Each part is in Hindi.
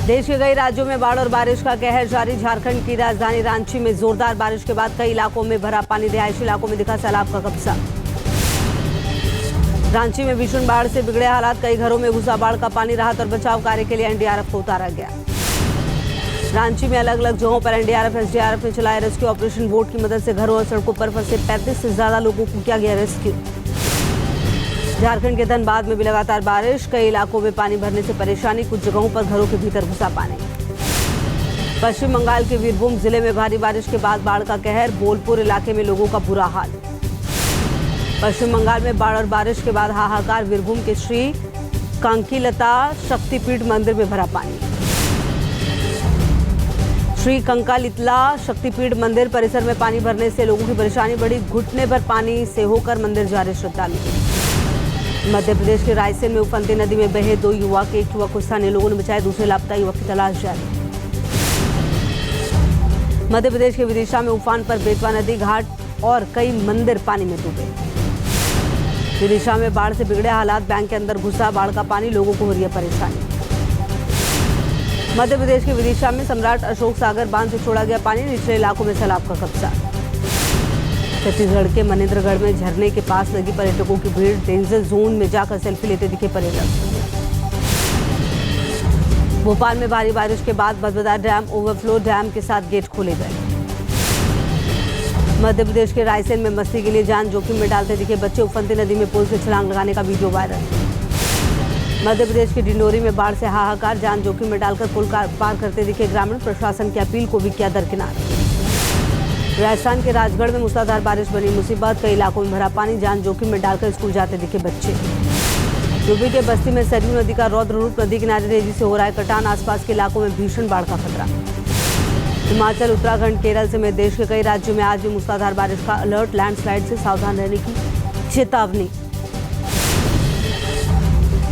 देश के कई राज्यों में बाढ़ और बारिश का कहर जारी। झारखंड की राजधानी रांची में जोरदार बारिश के बाद कई इलाकों में भरा पानी। रिहायशी इलाकों में दिखा सैलाब का कब्जा। रांची में भीषण बाढ़ से बिगड़े हालात। कई घरों में घुसा बाढ़ का पानी। राहत और बचाव कार्य के लिए एनडीआरएफ को उतारा गया। रांची में अलग अलग जगहों पर एनडीआरएफ एसडीआरएफ ने चलाए रेस्क्यू ऑपरेशन। बोट की मदद से घरों और सड़कों पर फंसे 35 से ज्यादा लोगों को किया गया रेस्क्यू। झारखंड के धनबाद में भी लगातार बारिश। कई इलाकों में पानी भरने से परेशानी। कुछ जगहों पर घरों के भीतर घुसा पानी। पश्चिम बंगाल के वीरभूम जिले में भारी बारिश के बाद बाढ़ का कहर। बोलपुर इलाके में लोगों का बुरा हाल। पश्चिम बंगाल में बाढ़ और बारिश के बाद हाहाकार। वीरभूम के श्री कांकीलता शक्तिपीठ मंदिर में भरा पानी। श्री कंकालितला शक्तिपीठ मंदिर परिसर में पानी भरने से लोगों की परेशानी बढ़ी। घुटने भर पानी से होकर मंदिर जा रहे श्रद्धालु। मध्य प्रदेश के रायसेन में उफनती नदी में बहे 2 युवक। एक युवक को स्थानीय लोगों ने बचाया। दूसरे लापता युवक की तलाश जारी। मध्य प्रदेश के विदिशा में उफान पर बेतवा नदी घाट और कई मंदिर पानी में डूबे। विदिशा में बाढ़ से बिगड़े हालात। बैंक के अंदर घुसा बाढ़ का पानी। लोगों को हो रही है परेशानी। मध्य प्रदेश के विदिशा में सम्राट अशोक सागर बांध से छोड़ा गया पानी। निचले इलाकों में सैलाब का कब्जा। छत्तीसगढ़ के मनेन्द्रगढ़ में झरने के पास लगी पर्यटकों की भीड़। डेंजर जोन में जाकर सेल्फी लेते दिखे पर्यटक। भोपाल में भारी बारिश के बाद बदबदा डैम ओवरफ्लो। डैम के साथ गेट खोले गए। मध्य प्रदेश के रायसेन में मस्ती के लिए जान जोखिम में डालते दिखे बच्चे। उफनती नदी में पुल से छलांग लगाने का वीडियो वायरल। मध्य प्रदेश के डिंडोरी में बाढ़ से हाहाकार। जान जोखिम में डालकर पुल पार करते दिखे ग्रामीण। प्रशासन की अपील को भी किया दरकिनार। राजस्थान के राजगढ़ में मूसलाधार बारिश बनी मुसीबत। कई इलाकों में भरा पानी। जान जोखिम में डालकर स्कूल जाते दिखे बच्चे। यूपी के बस्ती में सरयू नदी का रौद्र रूप। नदी किनारे तेजी से हो रहा है कटान। आसपास के इलाकों में भीषण बाढ़ का खतरा। हिमाचल, उत्तराखंड, केरल समेत देश के कई राज्यों में आज भी मूसलाधार बारिश का अलर्ट। लैंडस्लाइड से सावधान रहने की चेतावनी।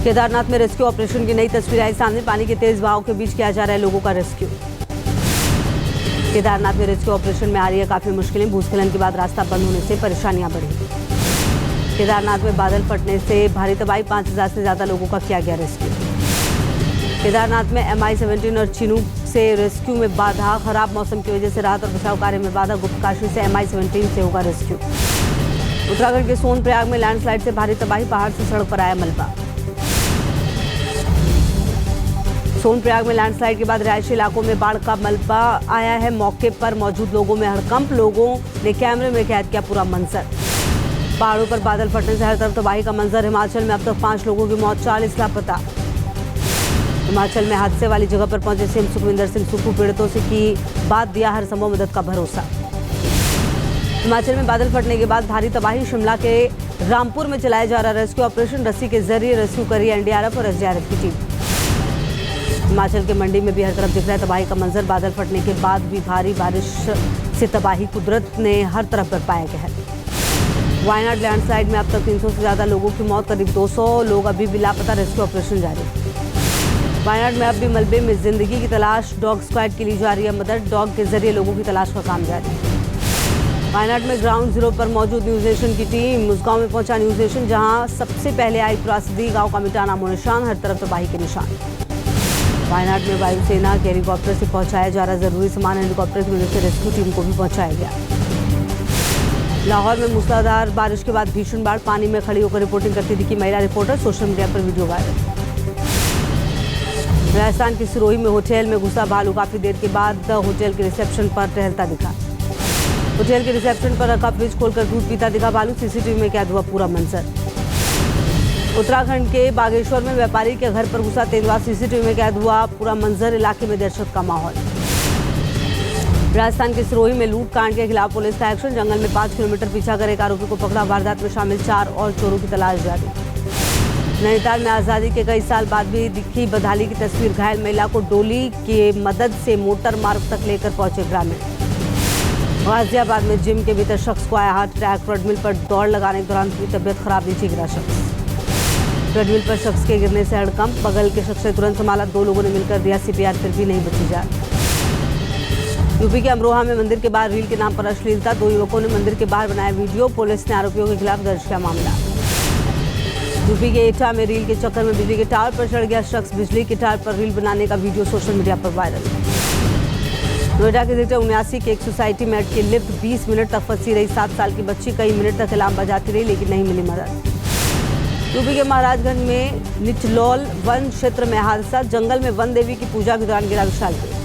केदारनाथ में रेस्क्यू ऑपरेशन की नई तस्वीर आई सामने। पानी के तेज बहाव के बीच किया जा रहा है लोगों का रेस्क्यू। केदारनाथ में रेस्क्यू ऑपरेशन में आ रही है काफी मुश्किलें। भूस्खलन के बाद रास्ता बंद होने से परेशानियां बढ़ी। केदारनाथ में बादल फटने से भारी तबाही। 5000 से ज्यादा लोगों का किया गया रेस्क्यू। केदारनाथ में MI-17 और चिनूक से रेस्क्यू में बाधा। खराब मौसम की वजह से राहत और बचाव कार्य में बाधा। गुप्तकाशी से MI-17 से होगा रेस्क्यू। उत्तराखंड के सोनप्रयाग में लैंडस्लाइड से भारी तबाही। पहाड़ से सड़क पर आया मलबा। सोनप्रयाग में लैंडस्लाइड के बाद रिहायशी इलाकों में बाढ़ का मलबा आया है। मौके पर मौजूद लोगों में हड़कंप। लोगों ने कैमरे में कैद किया पूरा मंजर। पहाड़ों पर बादल फटने से हर तरफ तबाही का मंजर। हिमाचल में अब तक 5 लोगों की मौत, 40 लापता। हिमाचल में हादसे वाली जगह पर पहुंचे सीएम सुखविंदर सिंह सुक्खू। पीड़ितों से की बात, दिया हर संभव मदद का भरोसा। हिमाचल में बादल फटने के बाद भारी तबाही। शिमला के रामपुर में चलाया जा रहा रेस्क्यू ऑपरेशन। रस्सी के जरिए रेस्क्यू करी एनडीआरएफ और एसडीआरएफ की टीम। हिमाचल के मंडी में भी हर तरफ दिख रहा है तबाही का मंजर। बादल फटने के बाद भी भारी बारिश से तबाही। कुदरत ने हर तरफ बरपाया कहर। वायनाड लैंडस्लाइड में अब तक 300 से ज्यादा लोगों की मौत। करीब 200 लोग अभी भी लापता। रेस्क्यू ऑपरेशन जारी। वायनाड में अब भी मलबे में जिंदगी की तलाश। डॉग स्क्वाड की ली जा रही है मदद। डॉग के जरिए लोगों की तलाश का काम जारी। वायनाड में ग्राउंड जीरो पर मौजूद न्यूज नेशन की टीम। उस गांव में पहुंचा न्यूज नेशन जहां सबसे पहले आई त्रासदी। गांव का मिटा नामो निशान। हर तरफ तबाही के निशान। वायनाड में वायुसेना के हेलीकॉप्टर से पहुंचाया जा रहा जरूरी सामान। हेलीकॉप्टर की मदद से रेस्क्यू टीम को भी पहुंचाया गया। लाहौर में मूसलाधार बारिश के बाद भीषण बाढ़। पानी में खड़ी होकर रिपोर्टिंग करती दिखी महिला रिपोर्टर। सोशल मीडिया पर वीडियो वायरल। राजस्थान की सिरोही में होटल में घुसा भालू। काफी देर के बाद होटल के रिसेप्शन पर टहलता दिखा। होटल के रिसेप्शन पर रखा फ्रिज खोलकर दूध पीता दिखा भालू। सीसीटीवी में कैद हुआ पूरा मंजर। उत्तराखंड के बागेश्वर में व्यापारी के घर पर घुसा तेंदुआ। सीसीटीवी में कैद हुआ पूरा मंजर। इलाके में दहशत का माहौल। राजस्थान के सिरोही में लूट कांड के खिलाफ पुलिस का एक्शन। जंगल में 5 किलोमीटर पीछा कर एक आरोपी को पकड़ा। वारदात में शामिल 4 और चोरों की तलाश जारी। नैनीताल में आजादी के कई साल बाद भी दिखी बदहाली की तस्वीर। घायल महिला को डोली की मदद से मोटर मार्ग तक लेकर पहुंचे ग्रामीण। गाजियाबाद में जिम के भीतर शख्स को आया हार्ट अटैक। ट्रेडमिल पर दौड़ लगाने के दौरान की तबियत खराब। नीचे गिरा शख्स। ट्रेडमिल पर शख्स के गिरने से हड़कंप। बगल के शख्स ने तुरंत संभाला। 2 लोगों ने मिलकर दिया CPR, फिर भी नहीं बची जान। यूपी के अमरोहा में मंदिर के बाहर रील के नाम पर अश्लीलता। 2 युवकों ने मंदिर के बाहर बनाया वीडियो। पुलिस ने आरोपियों के खिलाफ दर्ज किया मामला। यूपी के एटा में रील के चक्कर में बिजली के टावर पर चढ़ गया शख्स। बिजली के टावर पर रील बनाने का वीडियो सोशल मीडिया पर वायरल। नोएडा के सेक्टर 79 के एक सोसाइटी में अटकी लिफ्ट 20 मिनट तक फंसी रही। 7 साल की बच्ची कई मिनट तक अलार्म बजाती रही लेकिन नहीं मिली मदद। यूपी के महाराजगंज में निचलौल वन क्षेत्र में हादसा। जंगल में वन देवी की पूजा के दौरान गिरा विशाल पेड़।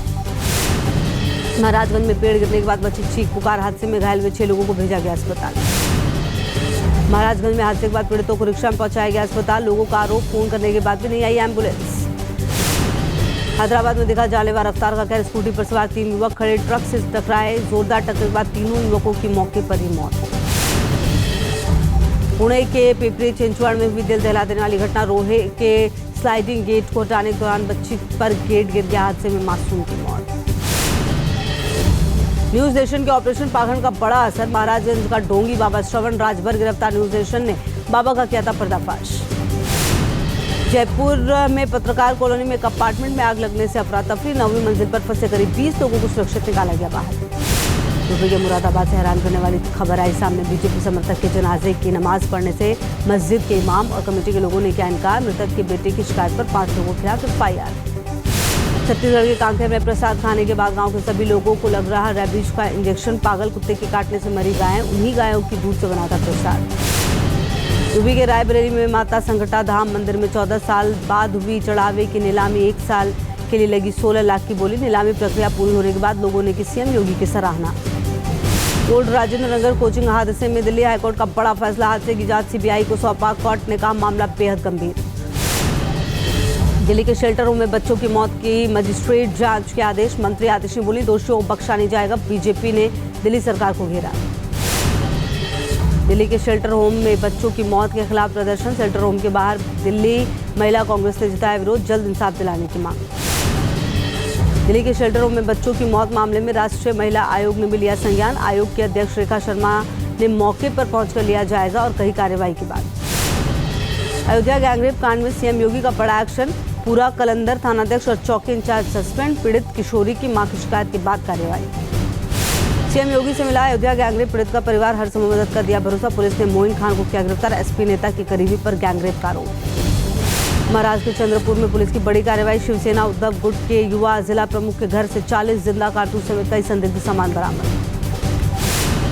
महाराजगंज में पेड़ गिरने के बाद बची चीख पुकार। हादसे में घायल हुए 6 लोगों को भेजा गया अस्पताल। महाराजगंज में हादसे के बाद पीड़ितों को रिक्शा में पहुंचाया गया अस्पताल। लोगों का आरोप फोन करने के बाद भी नहीं आई एम्बुलेंस। हैदराबाद में दिखा जानलेवा रफ्तार का कहर। स्कूटी पर सवार 3 युवक खड़े ट्रक से टकराए। जोरदार टक्कर के बाद तीनों युवकों की मौके पर ही मौत। पुणे के पिपरी चिंचवड़ में हुई दिल दहला देने वाली घटना। रोहे के स्लाइडिंग गेट को हटाने के दौरान बच्ची पर गेट गिर गया। हादसे में मासूम की मौत। न्यूज नेशन के ऑपरेशन पाखंड का बड़ा असर। महाराजगंज का ढोंगी बाबा श्रवण राजभर गिरफ्तार। न्यूज नेशन ने बाबा का किया था पर्दाफाश। जयपुर में पत्रकार कॉलोनी में एक अपार्टमेंट में आग लगने से अफरा तफरी। 9वीं मंजिल पर फंसे करीब 20 लोगों को सुरक्षित निकाला गया बाहर। यूपी के मुरादाबाद से हैरान करने वाली खबर आई सामने। बीजेपी समर्थक के जनाजे की नमाज पढ़ने से मस्जिद के इमाम और कमेटी के लोगों ने किया इनकार। मृतक के बेटे की शिकायत पर 5 लोगों के खिलाफ FIR। छत्तीसगढ़ के कांकेर में प्रसाद खाने के बाद गांव के सभी लोगों को लग रहा रेबीज का इंजेक्शन। पागल कुत्ते के काटने से मरी गायें, उन्हीं गायों की दूध से बना था प्रसाद। यूपी के रायबरेली में माता संकटा धाम मंदिर में 14 साल बाद हुई चढ़ावे की नीलामी। 1 साल के लिए लगी 16 लाख की बोली। नीलामी प्रक्रिया पूरी होने के बाद लोगों ने की सीएम योगी की सराहना। कोर्ट राजेंद्र नगर कोचिंग हादसे में दिल्ली हाईकोर्ट का बड़ा फैसला। हादसे की जांच CBI को सौंपा। कोर्ट ने कहा मामला बेहद गंभीर। दिल्ली के शेल्टर होम में बच्चों की मौत की मजिस्ट्रेट जांच के आदेश। मंत्री आतिशी बोली दोषियों को बख्शा नहीं जाएगा। बीजेपी ने दिल्ली सरकार को घेरा। दिल्ली के शेल्टर होम में बच्चों की मौत के खिलाफ प्रदर्शन। शेल्टर होम के बाहर दिल्ली महिला कांग्रेस ने जताया विरोध। जल्द इंसाफ दिलाने की मांग। दिल्ली के शेल्टर होम में बच्चों की मौत मामले में राष्ट्रीय महिला आयोग ने भी लिया संज्ञान। आयोग की अध्यक्ष रेखा शर्मा ने मौके पर पहुंचकर लिया जायजा और कही कार्रवाई की बात। अयोध्या गैंगरेप कांड में सीएम योगी का बड़ा एक्शन। पूरा कलंदर थानाध्यक्ष और चौकी इंचार्ज सस्पेंड। पीड़ित किशोरी की मां की शिकायत के बाद कार्रवाई। सीएम योगी से मिला अयोध्या गैंगरेप पीड़ित का परिवार। हर समय मदद का दिया भरोसा। पुलिस ने मोइन खान को किया गिरफ्तार। SP नेता के करीबी पर गैंगरेप का आरोप। महाराष्ट्र के चंद्रपुर में पुलिस की बड़ी कार्रवाई। शिवसेना उद्धव गुट के युवा जिला प्रमुख के घर से 40 जिंदा कारतूस समेत कई संदिग्ध सामान बरामद।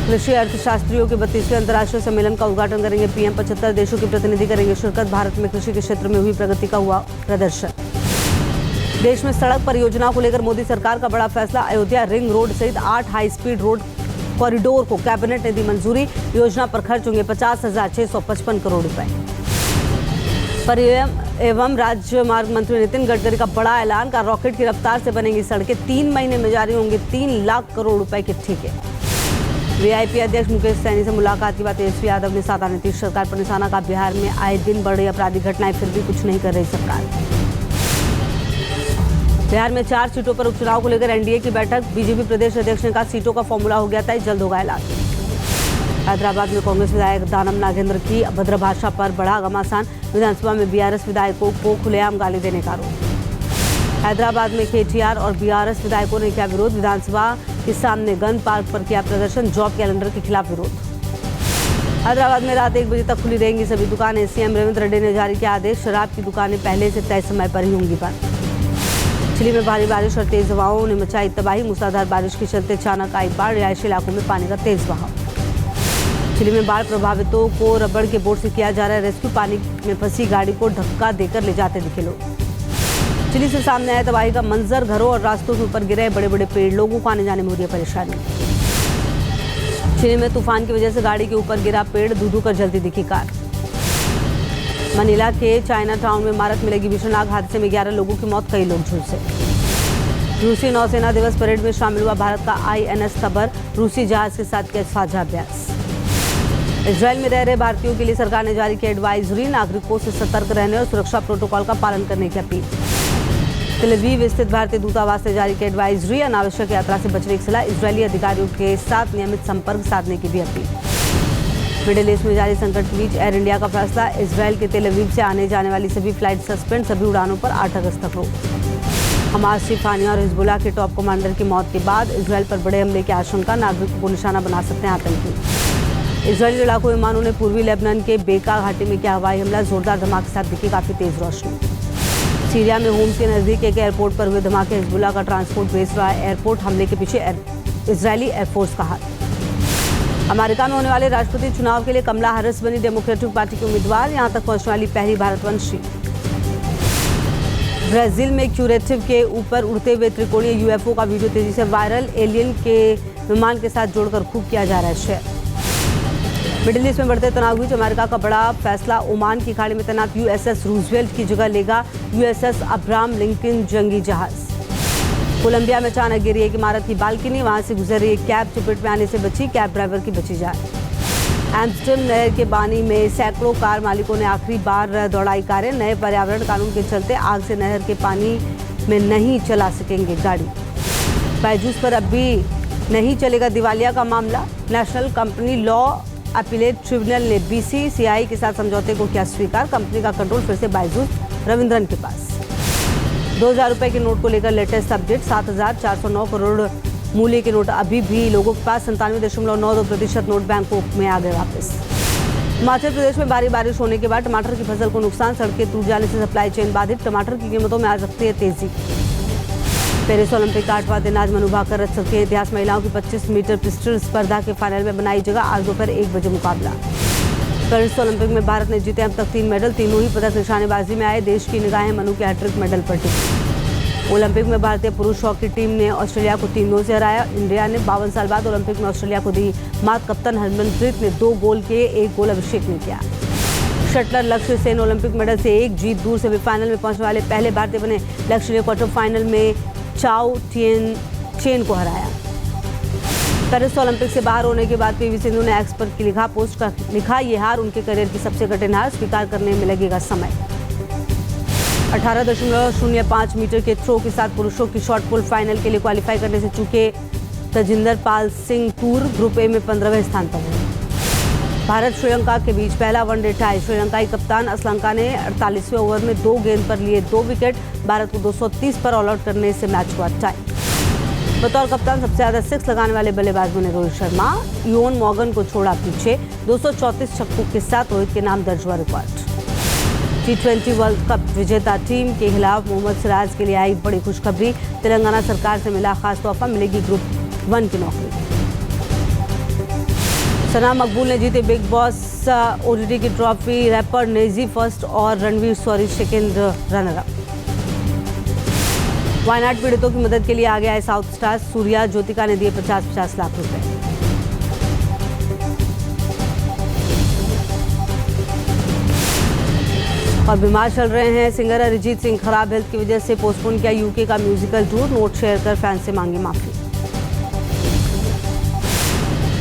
कृषि अर्थशास्त्रियों के 32वें अंतर्राष्ट्रीय सम्मेलन का उद्घाटन करेंगे PM। 75 देशों के प्रतिनिधि करेंगे शिरकत। भारत में कृषि के क्षेत्र में हुई प्रगति का हुआ प्रदर्शन। देश में सड़क परियोजनाओं को लेकर मोदी सरकार का बड़ा फैसला। अयोध्या रिंग रोड सहित 8 हाई स्पीड रोड कॉरिडोर को कैबिनेट ने दी मंजूरी। योजना पर खर्च होंगे 50,655 करोड़ रुपए। परिवहन एवं राजमार्ग मंत्री नितिन गडकरी का बड़ा ऐलान। का रॉकेट की रफ्तार से बनेंगी सड़कें। 3 महीने में जारी होंगे 3 लाख करोड़ रुपए के ठेके। VIP अध्यक्ष मुकेश सैनी से मुलाकात के बाद तेजस्वी यादव ने साधा नीतीश सरकार पर निशाना का। बिहार में आए दिन बढ़ रही आपराधिक घटनाएं, फिर भी कुछ नहीं कर रही सरकार। बिहार में 4 सीटों पर उपचुनाव को लेकर NDA की बैठक। बीजेपी प्रदेश अध्यक्ष ने कहा सीटों का फॉर्मूला हो गया था, जल्द होगा ऐलान। हैदराबाद में कांग्रेस विधायक दानम नागेंद्र की अभद्र भाषा पर बढ़ा घमासान। विधानसभा में BRS विधायकों को खुलेआम गाली देने का आरोप। हैदराबाद में KTR और BRS विधायकों ने किया विरोध। विधानसभा के सामने गन पार्क पर किया प्रदर्शन। जॉब कैलेंडर के खिलाफ विरोध। हैदराबाद में रात 1 बजे तक खुली रहेंगी सभी दुकानें। CM रेवंत रेड्डी ने जारी किया आदेश। शराब की दुकानें पहले से तय समय पर ही होंगी बंद। चिली में भारी बारिश और तेज हवाओं ने मचाई तबाही। मूसलाधार बारिश के चलते अचानक आई बाढ़। रिहायशी इलाकों में पानी का तेज बहाव। चिली में बाढ़ प्रभावितों को रबड़ के बोट से किया जा रहा है रेस्क्यू। पानी में फंसी गाड़ी को धक्का देकर ले जाते दिखे लोग। चिली से सामने आया तबाही का मंजर। घरों और रास्तों के ऊपर गिरे बड़े बड़े पेड़। लोगों को आने जाने में हो रही है परेशानी। चिली में तूफान की वजह से गाड़ी के ऊपर गिरा पेड़। धू-धू कर जलती दिखी कार। मनीला के चाइना टाउन में इमारत में लगी भीषण आग। हादसे में 11 लोगों की मौत, कई लोग झुलसे। रूसी नौसेना दिवस परेड में शामिल हुआ भारत का INS तबर। रूसी जहाज के साथ किया साझा अभ्यास। इजरायल में रह रहे भारतीयों के लिए सरकार ने जारी की एडवाइजरी। नागरिकों से सतर्क रहने और सुरक्षा प्रोटोकॉल का पालन करने की अपील। तेल अवीव स्थित भारतीय दूतावास ने जारी की एडवाइजरी। अनावश्यक यात्रा से बचने की सलाह। इजरायली अधिकारियों के साथ नियमित संपर्क साधने की भी अपील। मिडिल ईस्ट में जारी संकट के बीच एयर इंडिया का फैसला। इजरायल के तेल अवीव से आने जाने वाली सभी फ्लाइट सस्पेंड। सभी उड़ानों पर 8 अगस्त तक रोक। हमास चीफ हानिया और हिजबुल्लाह के टॉप कमांडर की मौत के बाद इजरायल पर बड़े हमले की आशंका। नागरिकों को निशाना बना सकते हैं आतंकी। इजरायली लड़ाकू विमानों ने पूर्वी लेबनान के बेका घाटी में किया हवाई हमला। जोरदार धमाके के साथ दिखी काफी तेज रोशनी। सीरिया में होम्स के नजदीक एक एयरपोर्ट पर हुए धमाके। हिजबुल्लाह का ट्रांसपोर्ट बेस रहा है। एयरपोर्ट हमले के पीछे इजरायली एयरफोर्स का हाथ। अमेरिका में होने वाले राष्ट्रपति चुनाव के लिए कमला हैरिस बनी डेमोक्रेटिक पार्टी की उम्मीदवार। यहां तक पहुंचने वाली पहली भारतवंशी। ब्राजील में क्यूरेटिव के ऊपर उड़ते हुए त्रिकोणीय यूएफओ का वीडियो तेजी से वायरल। एलियन के विमान के साथ जोड़कर खूब किया जा रहा है शेयर। मिडिल ईस्ट में बढ़ते तनाव के बीच अमेरिका का बड़ा फैसला। ओमान की खाड़ी में तैनात यूएसएस रूजवेल्ट की जगह लेगा यूएसएस अब्राहम लिंकन जंगी जहाज। कोलंबिया में अचानक गिरी एक इमारत की बालकनी। वहां से गुजर रही एक कैब चपेट में आने से बची। कैब ड्राइवर की बची जान। एम्स्टर्डम नहर के पानी में सैकड़ों कार मालिकों ने आखिरी बार दौड़ाई कारें। नए पर्यावरण कानून के चलते आग से नहर के पानी में नहीं चला सकेंगे गाड़ी। बायजूस पर अब भी नहीं चलेगा दिवालिया का मामला। National company law appellate tribunal ने बीसीसीआई के साथ समझौते को किया स्वीकार। कंपनी का कंट्रोल फिर से बायजूस रविंद्रन के पास। 2000 रुपए के नोट को लेकर लेटेस्ट अपडेट। 7,409 करोड़ मूल्य के नोट अभी भी लोगों के पास। 97.92% नोट बैंकों में आ गए वापस। हिमाचल प्रदेश में भारी बारिश होने के बाद टमाटर की फसल को नुकसान। सड़कें टूट जाने से सप्लाई चेन बाधित। टमाटर की कीमतों में आ सकती है तेजी। पेरिस ओलंपिक का 8वां दिन आज मनु भाकर रच सके इतिहास। महिलाओं की 25 मीटर पिस्टल स्पर्धा के फाइनल में बनाई जगह। आज दोपहर 1 बजे मुकाबला। पेरिस ओलंपिक में भारत ने जीते अब तक 3 मेडल। तीनों ही पदक निशानेबाजी में आए। देश की निगाहें मनु के हैट्रिक मेडल पर टिकी। ओलंपिक में भारतीय पुरुष हॉकी टीम ने ऑस्ट्रेलिया को 3-2 से हराया। इंडिया ने 52 साल बाद ओलंपिक में ऑस्ट्रेलिया को दी मात। कप्तान हरमनप्रीत ने 2 गोल किए, 1 गोल अभिषेक ने किया। शटलर लक्ष्य सेन ओलंपिक मेडल से 1 जीत दूर सेमीफाइनल में पहुंचने वाले पहले भारतीय बने। लक्ष्य ने क्वार्टर फाइनल में चाओ चेन को हराया। पेरिस ओलंपिक से बाहर होने के बाद पीवी सिंधु ने एक्स पर लिखा पोस्ट का लिखा ये हार उनके करियर की सबसे कठिन हार। स्वीकार करने में लगेगा समय। 18.05 मीटर के थ्रो के साथ पुरुषों की शॉट पुट फाइनल के लिए क्वालिफाई करने से चूके Tajinder Pal Singh tour group A में 15वें स्थान पर है। भारत श्रीलंका के बीच पहला वनडे टाई। श्रीलंकाई कप्तान असलंका ने 48वें ओवर में 2 गेंद पर लिए 2 विकेट। भारत को 230 पर ऑल आउट करने से मैच हुआ टाई। बतौर कप्तान सबसे ज्यादा 6 लगाने वाले बल्लेबाज बने रोहित शर्मा। इयोन मॉर्गन को छोड़ा पीछे। 234 छक्कों के साथ रोहित के नाम दर्ज हुआ रिकॉर्ड। T20 वर्ल्ड कप विजेता टीम के खिलाफ मोहम्मद सिराज के लिए आई बड़ी खुशखबरी। तेलंगाना सरकार से मिला खास तोहफा। मिलेगी ग्रुप 1 की नौकरी। सना मकबूल ने जीते बिग बॉस ओटीटी की ट्रॉफी। रैपर नेजी फर्स्ट और Ranvir Shorey second runner up. Wayanad पीड़ितों की मदद के लिए आगे आए साउथ स्टार। सूर्या ज्योतिका ने दिए 50-50 लाख रुपए। और बीमार चल रहे हैं सिंगर अरिजीत सिंह। खराब हेल्थ की वजह से पोस्टपोन किया यूके का म्यूजिकल टूर। नोट शेयर कर फैंस से मांगी माफी।